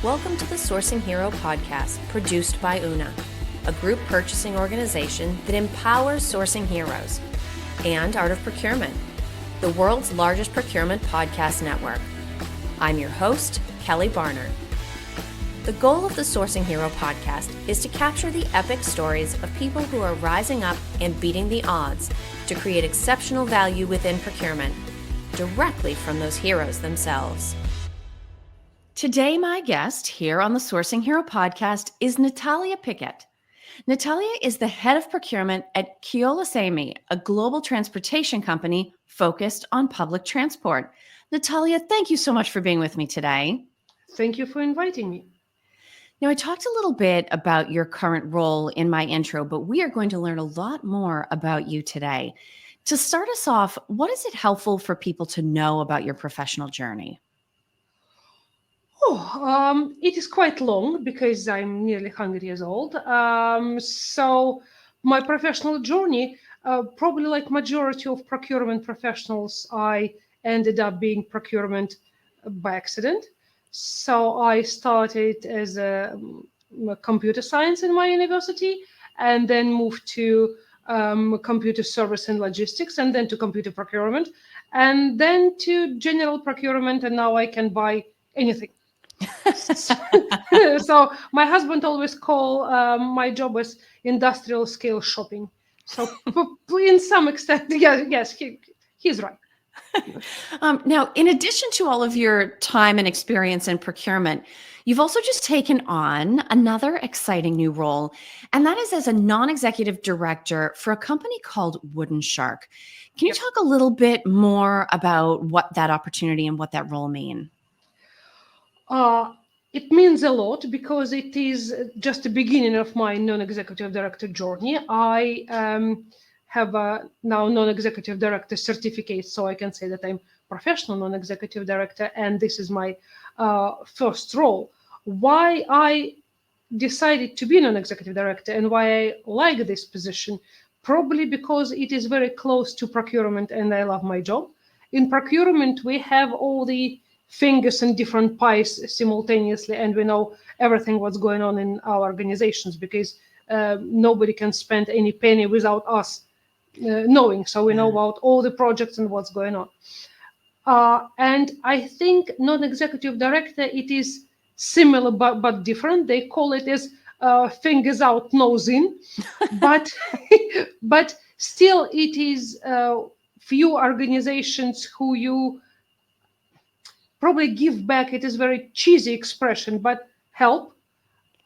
Welcome to the Sourcing Hero podcast, produced by Una, a group purchasing organization that empowers sourcing heroes, and Art of Procurement, the world's largest procurement podcast network. I'm your host, Kelly Barnard. The goal of the Sourcing Hero podcast is to capture the epic stories of people who are rising up and beating the odds to create exceptional value within procurement, directly from those heroes themselves. Today, my guest here on the Sourcing Hero podcast is Natalia Pickett. Natalia is the head of procurement at Keolis Amey, a global transportation company focused on public transport. Natalia, thank you so much for being with me today. Thank you for inviting me. Now, I talked a little bit about your current role in my intro, but we are going to learn a lot more about you today. To start us off, what is it helpful for people to know about your professional journey? It is quite long because I'm nearly 100 years old. So my professional journey, probably like majority of procurement professionals, I ended up being procurement by accident. So I started as a computer science in my university and then moved to computer service and logistics and then to computer procurement and then to general procurement. And now I can buy anything. So my husband always call my job as industrial scale shopping. So in some extent, yes, he's right. Now, in addition to all of your time and experience in procurement, you've also just taken on another exciting new role, and that is as a non-executive director for a company called Woodenshark. Can you talk a little bit more about what that opportunity and what that role mean? It means a lot because it is just the beginning of my non-executive director journey. I have a now non-executive director certificate, so I can say that I'm professional non-executive director, and this is my first role. Why I decided to be non-executive director and why I like this position, probably because it is very close to procurement and I love my job. In procurement, we have all the fingers in different pies simultaneously, and we know everything what's going on in our organizations because nobody can spend any penny without us knowing. So we know about all the projects and what's going on. And I think non-executive director, it is similar but different. They call it as fingers out, nose in, but but still it is few organizations who you probably give back. It is very cheesy expression, but help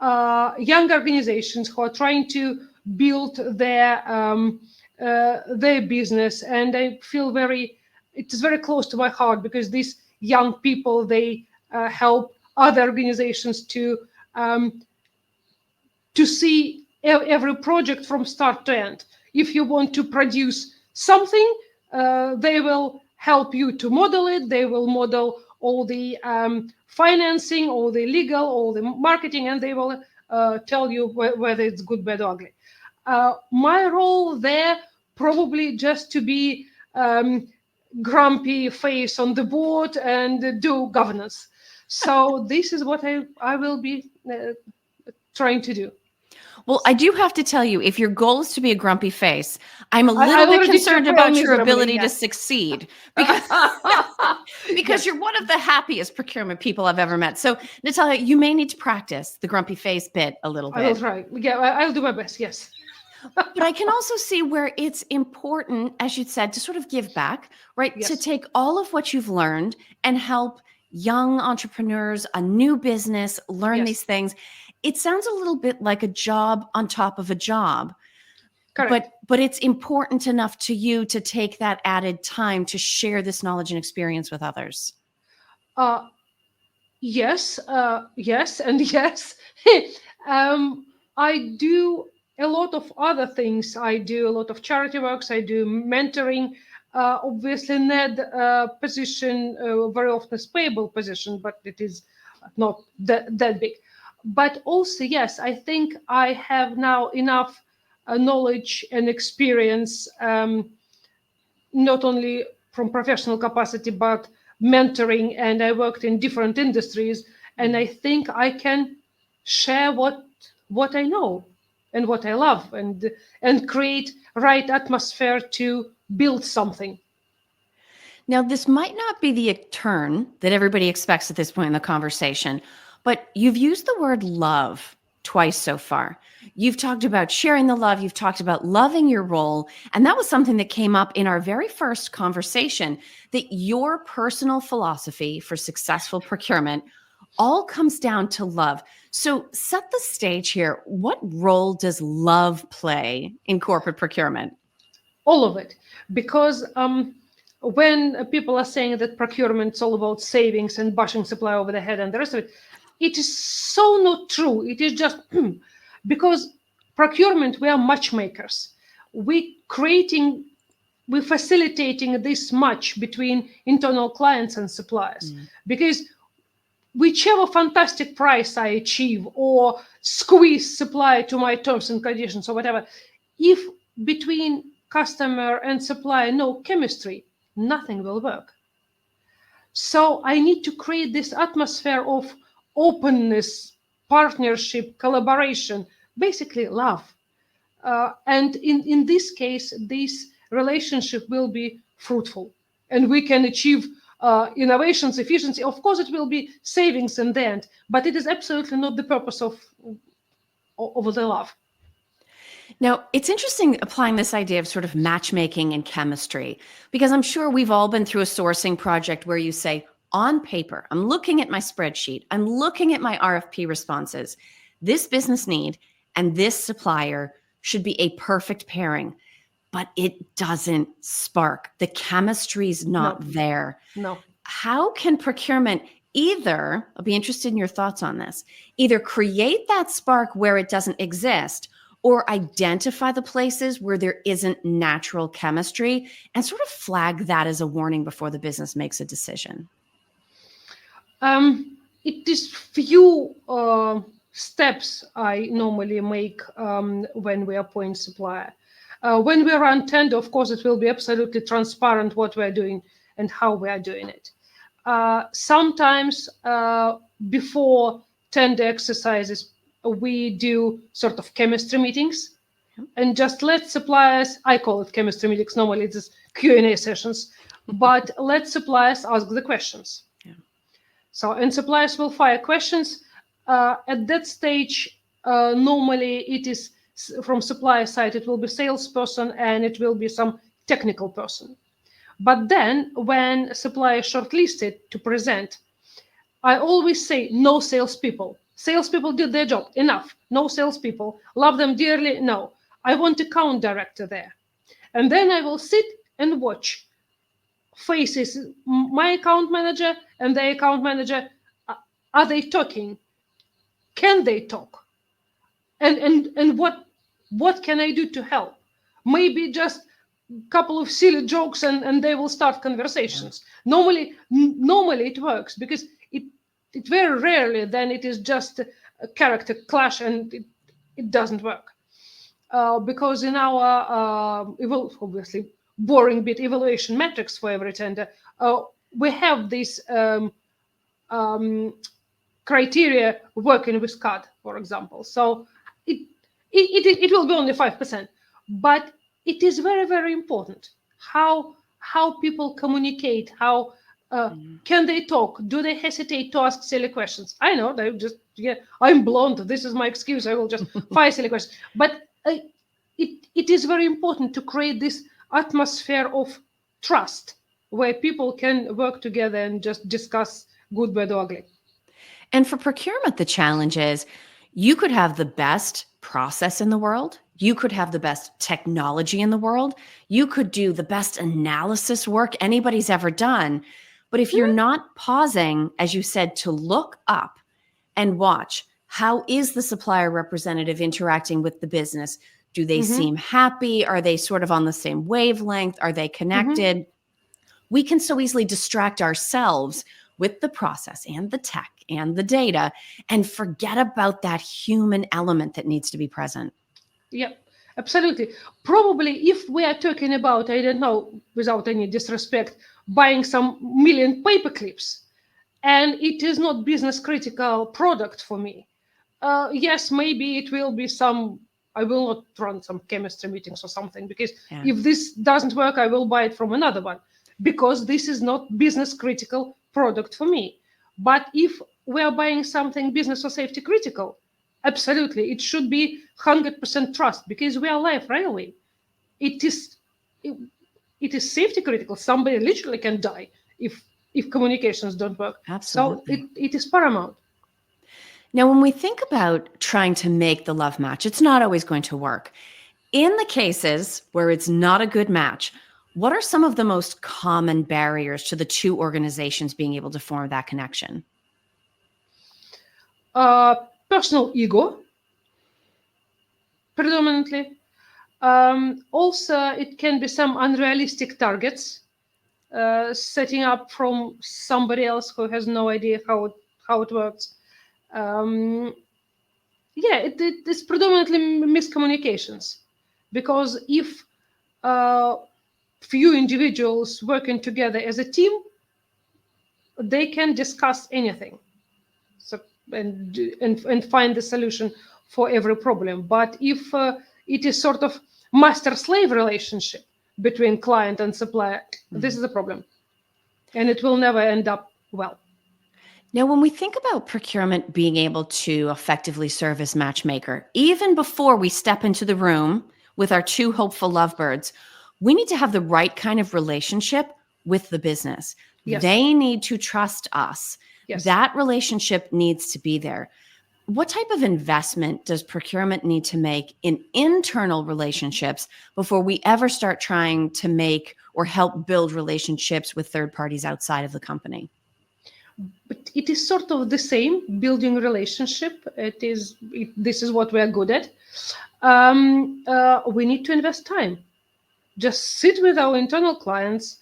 young organizations who are trying to build their business. And I feel it is very close to my heart because these young people, they help other organizations to see every project from start to end. If you want to produce something, they will help you to model it. They will model all the financing, all the legal, all the marketing, and they will tell you whether it's good, bad, or ugly. My role there probably just to be grumpy face on the board and do governance. So this is what I will be trying to do. Well, I do have to tell you, if your goal is to be a grumpy face, I'm a little bit concerned about your ability to succeed because you're one of the happiest procurement people I've ever met. So, Natalia, you may need to practice the grumpy face bit a little bit. I will try. Yeah, I'll do my best. Yes. But I can also see where it's important, as you said, to sort of give back, right? Yes. To take all of what you've learned and help young entrepreneurs, a new business, learn these things. It sounds a little bit like a job on top of a job. Correct. But it's important enough to you to take that added time to share this knowledge and experience with others. Yes, and yes. I do a lot of other things. I do a lot of charity works. I do mentoring. Obviously, NED position very often is payable position, but it is not that big. But also, yes, I think I have now enough knowledge and experience, not only from professional capacity, but mentoring. And I worked in different industries And I think I can share what I know and what I love, and create right atmosphere to build something. Now, this might not be the turn that everybody expects at this point in the conversation, but you've used the word love twice so far. You've talked about sharing the love. You've talked about loving your role. And that was something that came up in our very first conversation, that your personal philosophy for successful procurement all comes down to love. So set the stage here. What role does love play in corporate procurement? All of it. Because when people are saying that procurement is all about savings and bashing supply over the head and the rest of it, it is so not true. It is just because procurement, we are matchmakers. We're facilitating this match between internal clients and suppliers. Because whichever fantastic price I achieve or squeeze supply to my terms and conditions or whatever, if between customer and supplier no chemistry, nothing will work. So I need to create this atmosphere of openness, partnership, collaboration, basically love. And in this case, this relationship will be fruitful, and we can achieve innovations, efficiency. Of course, it will be savings in the end, but it is absolutely not the purpose of the love. Now, it's interesting applying this idea of sort of matchmaking and chemistry, because I'm sure we've all been through a sourcing project where you say, on paper, I'm looking at my spreadsheet, I'm looking at my RFP responses. This business need and this supplier should be a perfect pairing, but it doesn't spark. The chemistry's not there. No. How can procurement either, I'll be interested in your thoughts on this, either create that spark where it doesn't exist, or identify the places where there isn't natural chemistry and sort of flag that as a warning before the business makes a decision? It is few steps I normally make when we appoint supplier. When we run tender, of course, it will be absolutely transparent what we're doing and how we are doing it. Sometimes before tender exercises, we do sort of chemistry meetings and just let suppliers, I call it chemistry meetings, normally it's Q&A sessions, but let suppliers ask the questions. So, and suppliers will fire questions. At that stage, normally it is from supplier side, it will be salesperson and it will be some technical person. But then when supplier shortlisted to present, I always say no salespeople. Salespeople did their job, enough. No salespeople, love them dearly, no. I want account director there. And then I will sit and watch faces, my account manager and the account manager. Are they talking? Can they talk? And what can I do to help? Maybe just a couple of silly jokes and they will start conversations. Normally it works, because it very rarely then it is just a character clash and it doesn't work. Because in our obviously boring bit evaluation metrics for every tender, we have this criteria working with CAD, for example. So it will be only 5%, but it is very, very important how people communicate, how can they talk, do they hesitate to ask silly questions? I know they just, I'm blonde, this is my excuse, I will just fire silly questions. But it is very important to create this atmosphere of trust where people can work together and just discuss good, bad, or ugly. And for procurement, the challenge is you could have the best process in the world. You could have the best technology in the world. You could do the best analysis work anybody's ever done. But if you're not pausing, as you said, to look up and watch, how is the supplier representative interacting with the business? Do they seem happy? Are they sort of on the same wavelength? Are they connected? We can so easily distract ourselves with the process and the tech and the data and forget about that human element that needs to be present. Yeah, absolutely. Probably if we are talking about, I don't know, without any disrespect, buying some million paper clips, and it is not business critical product for me. Yes, maybe it will be I will not run some chemistry meetings or something, because if this doesn't work, I will buy it from another one, because this is not business critical product for me. But if we are buying something business or safety critical, absolutely, it should be 100% trust, because we are live railway. It is safety critical. Somebody literally can die if communications don't work. Absolutely. So it is paramount. Now, when we think about trying to make the love match, it's not always going to work. In the cases where it's not a good match, what are some of the most common barriers to the two organizations being able to form that connection? Personal ego, predominantly. Also, it can be some unrealistic targets, setting up from somebody else who has no idea how it works. It is predominantly miscommunications, because if few individuals working together as a team, they can discuss anything, and find the solution for every problem. But if it is sort of master-slave relationship between client and supplier, this is a problem, and it will never end up well. Now, when we think about procurement being able to effectively serve as matchmaker, even before we step into the room with our two hopeful lovebirds, we need to have the right kind of relationship with the business. Yes. They need to trust us. Yes. That relationship needs to be there. What type of investment does procurement need to make in internal relationships before we ever start trying to make or help build relationships with third parties outside of the company? But it is sort of the same, building relationship. This is what we are good at. We need to invest time. Just sit with our internal clients,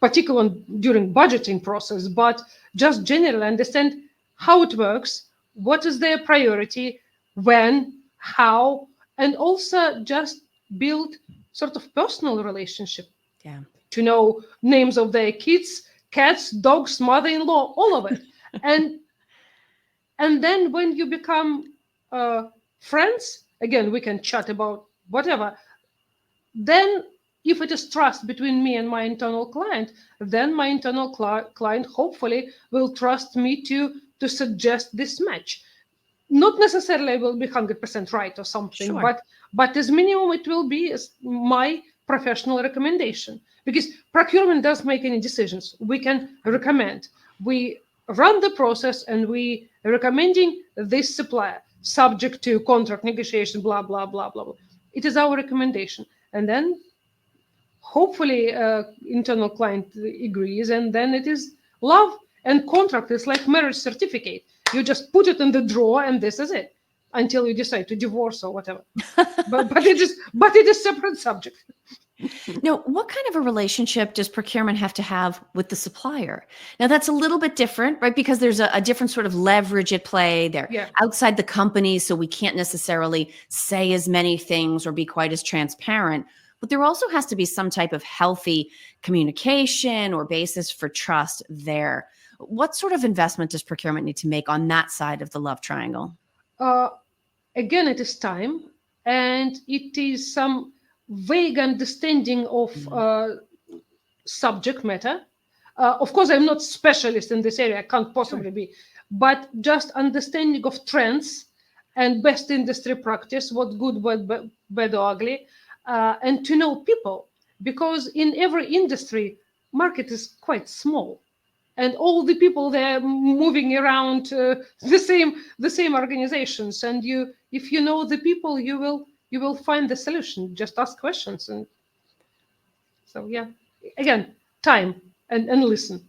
particularly during budgeting process, but just generally understand how it works, what is their priority, when, how, and also just build sort of personal relationship. Yeah. To know names of their kids, cats, dogs, mother-in-law, all of it. and then when you become friends, again, we can chat about whatever. Then if it is trust between me and my internal client, then my internal client hopefully will trust me to suggest this match. Not necessarily will be 100% right or something, Sure. but as minimum it will be my professional recommendation, because procurement doesn't make any decisions. We can recommend. We run the process and we recommending this supplier subject to contract negotiation, blah, blah, blah, blah, blah. It is our recommendation. And then hopefully internal client agrees, and then it is love. And contract is like marriage certificate. You just put it in the drawer and this is it until you decide to divorce or whatever. but it is separate subject. Now, what kind of a relationship does procurement have to have with the supplier? Now, that's a little bit different, right? Because there's a different sort of leverage at play. They're outside the company, so we can't necessarily say as many things or be quite as transparent. But there also has to be some type of healthy communication or basis for trust there. What sort of investment does procurement need to make on that side of the love triangle? Again, it is time, and it is some vague understanding of subject matter. Of course, I'm not specialist in this area. I can't possibly be, but just understanding of trends and best industry practice, what good, what bad or ugly, and to know people, because in every industry, market is quite small. And all the people they're moving around the same organizations, and if you know the people, you will find the solution. Just ask questions, and so again, time and listen.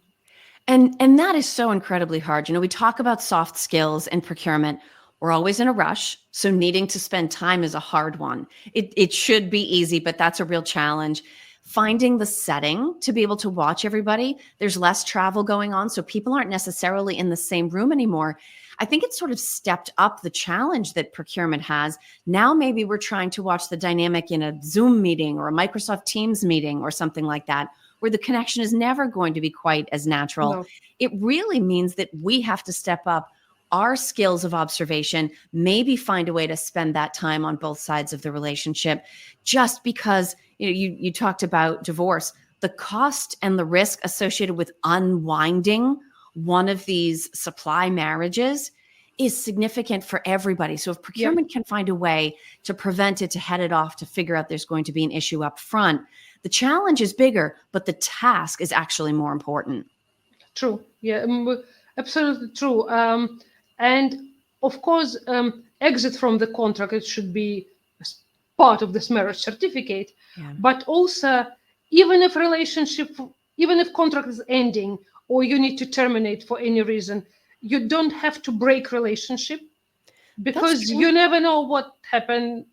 And that is so incredibly hard. You know, we talk about soft skills and procurement. We're always in a rush, so needing to spend time is a hard one. It should be easy, but that's a real challenge. Finding the setting to be able to watch everybody. There's less travel going on, so people aren't necessarily in the same room anymore. I think it's sort of stepped up the challenge that procurement has. Now maybe we're trying to watch the dynamic in a Zoom meeting or a Microsoft Teams meeting or something like that. where the connection is never going to be quite as natural. No. It really means that we have to step up our skills of observation, maybe find a way to spend that time on both sides of the relationship. Just because you talked about divorce, the cost and the risk associated with unwinding one of these supply marriages is significant for everybody. So if procurement can find a way to prevent it, to head it off, to figure out there's going to be an issue up front, the challenge is bigger, but the task is actually more important. True. Yeah, absolutely true. And of course, exit from the contract, it should be part of this marriage certificate. Yeah. But also, even if contract is ending or you need to terminate for any reason, you don't have to break relationship, because you never know what happened.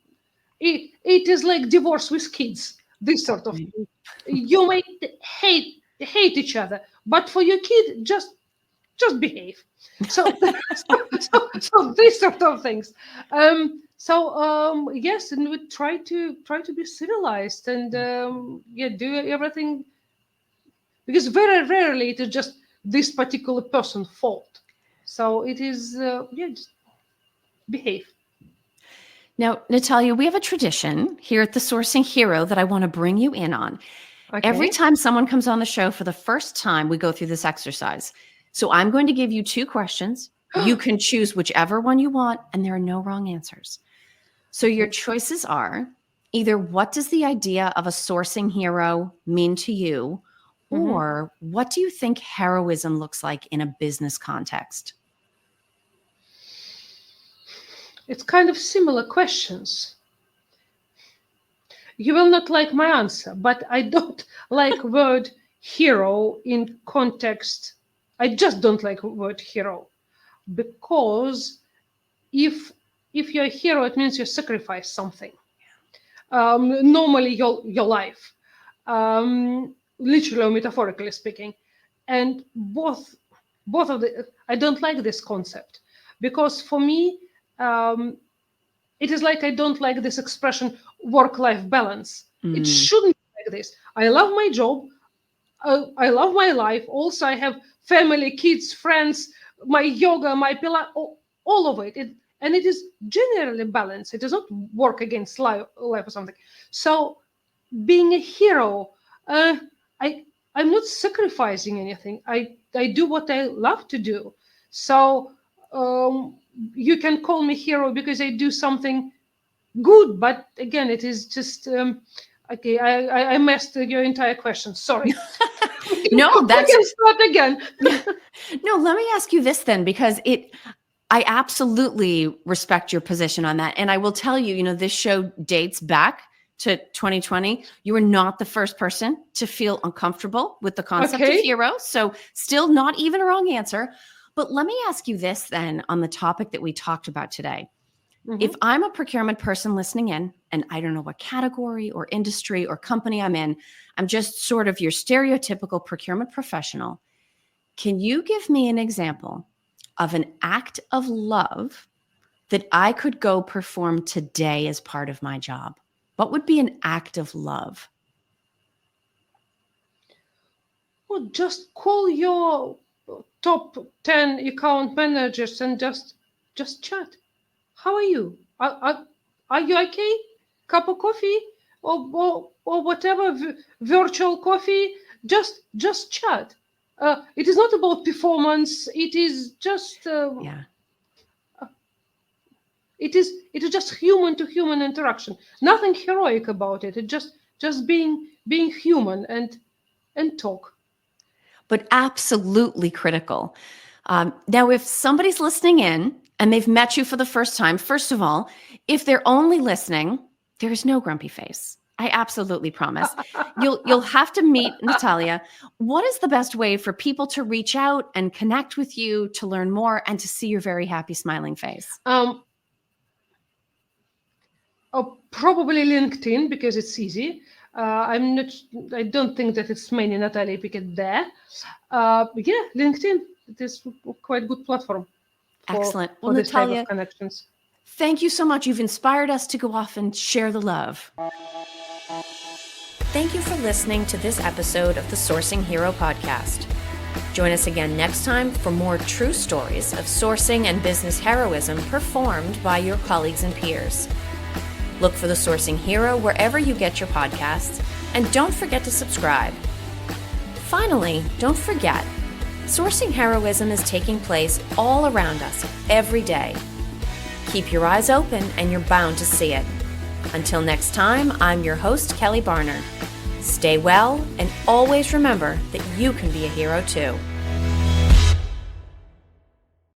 It is like divorce with kids, this sort of thing. You may hate each other, but for your kid, just behave. So these sort of things. Yes, and we try to be civilized and do everything, because very rarely it is just this particular person's fault. So it is just behave. Now, Natalia, we have a tradition here at the Sourcing Hero that I want to bring you in on. Okay. Every time someone comes on the show for the first time, we go through this exercise. So I'm going to give you 2 questions. You can choose whichever one you want, and there are no wrong answers. So your choices are either what does the idea of a sourcing hero mean to you, or what do you think heroism looks like in a business context? It's kind of similar questions. You will not like my answer, but I don't like word hero in context. I just don't like word hero, because if you're a hero, it means you sacrifice something. Normally your life, literally or metaphorically speaking, and both of the. I don't like this concept, because for me, it is like I don't like this expression work-life balance. It shouldn't be like this. I love my job. I love my life. Also, I have family, kids, friends, my yoga, my Pilates, all of it. And it is generally balanced. It does not work against life or something. So being a hero, I'm not sacrificing anything. I do what I love to do. So you can call me hero because I do something good. But again, it is just... okay, I messed your entire question. Sorry. No, that's... We can start again. No, let me ask you this then, because I absolutely respect your position on that. And I will tell you, this show dates back to 2020. You were not the first person to feel uncomfortable with the concept of hero. So still not even a wrong answer. But let me ask you this then on the topic that we talked about today. If I'm a procurement person listening in, and I don't know what category or industry or company I'm in, I'm just sort of your stereotypical procurement professional. Can you give me an example of an act of love that I could go perform today as part of my job? What would be an act of love? Well, just call your top 10 account managers and just chat. How are you? Are you okay? Cup of coffee or whatever, virtual coffee? Just chat. It is not about performance. It is just It is just human to human interaction. Nothing heroic about it. It just being human and talk. But absolutely critical. Now, if somebody's listening in and they've met you for the first time, first of all, if they're only listening, there is no grumpy face. I absolutely promise. You'll have to meet Natalia. What is the best way for people to reach out and connect with you, to learn more, and to see your very happy, smiling face? Probably LinkedIn, because it's easy. I don't think that it's many Natalia Pickett there. LinkedIn. It is quite a good platform. Excellent. For this type of connections. Thank you so much. You've inspired us to go off and share the love. Thank you for listening to this episode of the Sourcing Hero podcast. Join us again next time for more true stories of sourcing and business heroism performed by your colleagues and peers. Look for the Sourcing Hero wherever you get your podcasts, and don't forget to subscribe. Finally, don't forget, sourcing heroism is taking place all around us every day. Keep your eyes open and you're bound to see it. Until next time, I'm your host, Kelly Barner. Stay well and always remember that you can be a hero too.